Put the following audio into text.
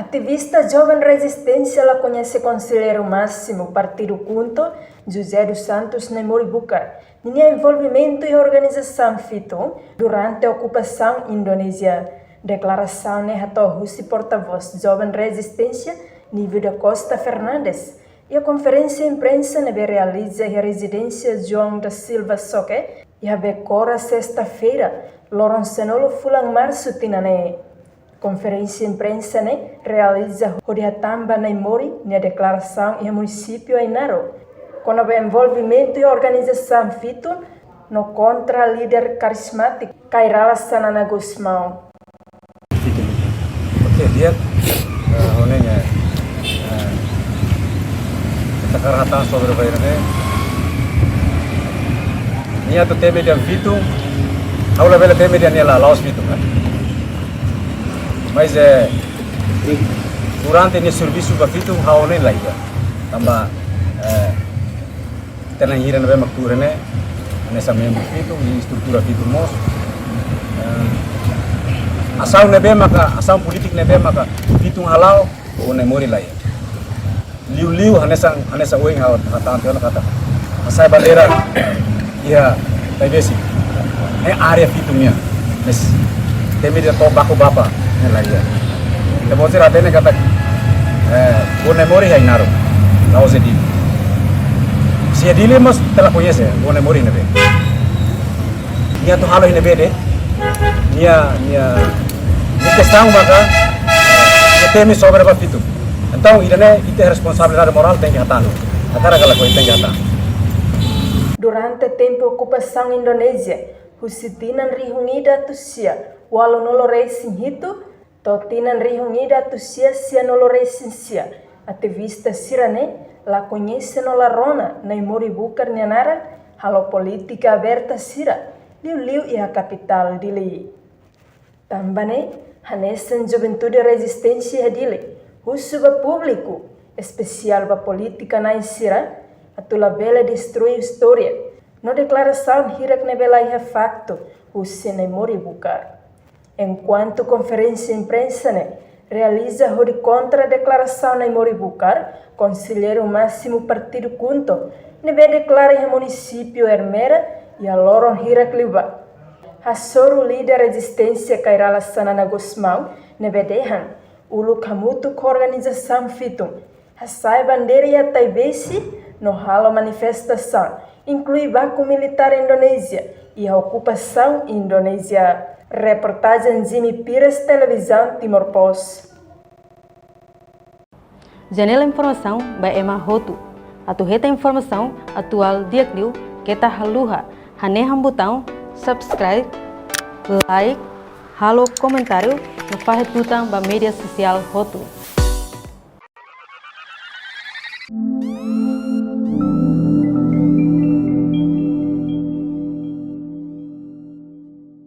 Ativista Jovem Resistência lá conhece conselheiro máximo Partido Kunto, José dos Santos Nemori Bukar, tinha envolvimento e organização fito durante a ocupação Indonésia. Declaração Nehato Husi porta-voz Jovem Resistência, Nível da Costa Fernandes. E a conferência imprensa neve realiza a residência João da Silva Soque e a becora sexta-feira, Loroncenolo Fulang Março Tinane. Conferência imprensa realiza Hodiatamba Naimori na declaração e município Ainaro, com o envolvimento e organização fito no contra líder carismático Kairala Sanana Gusmão. Oke, dia honenya Takaratan sobre bairne. Nia tu teme dia fito, aula bela teme dia nela laos fito, kan? Mas durante esse serviço que fiz, eu nem lá ia. Também tem aí na mesma cultura, né? Nessa mesma fitu e estrutura fitu mos. Asal nebe maka, asal politik nebe maka fitu halal, o nemori lá ia. Liu hanesa uing hatan tiona kata. Asal bandera, ia taibesi. Area fitunya, mes. Temi dia to baku bapa. Lagi. Demonstrar até ne kata o nemori hai naro. Lao sedi. Si adile mas telah punya se o nemori nebe. Nia tu halo nebe de. Nia questão maka temi sobre ba fitu. Então irane ite responsabilidade moral tem que hatano. Agora kala ko tem que hatano. Durante tempo ocupação Indonésia, Husitinan rihungida tusia, walau nolorei sinhito, totinan rihungida tusia sia nolorei sinsia. Ativista sirane, la conhece no la rona, Naimori Bukar nyanara, halo politika aberta sira, liu e a capital dili. Tambane, hanesan juventude resistência dili, husuba público, especial ba política na sira, atula bela destrui história. No declaração hirak nebela ia facto, o Nemori Bukar. Enquanto conferência imprensa realiza a contra a declaração Nemori Bukar, conselheiro máximo Partido Kunto, nebe declara em município Hermera e a Loron hirak liba. Hasoro líder resistência Kairala Sanana Gusmão, nebe dehan, ulu kamutu com organização fitum. Hasai bandeira e a taibesi no halo manifestação, inclui Baku Militar Indonésia e a ocupação Indonésia. Reportagem Jimmy Pires, Televisão Timor Post. Janela Informação by Emma Hotu. Atuheta informação atual diakliu kita haluha. Haneham botão subscribe, like, halo comentário no faz tutang ba media social Hotu.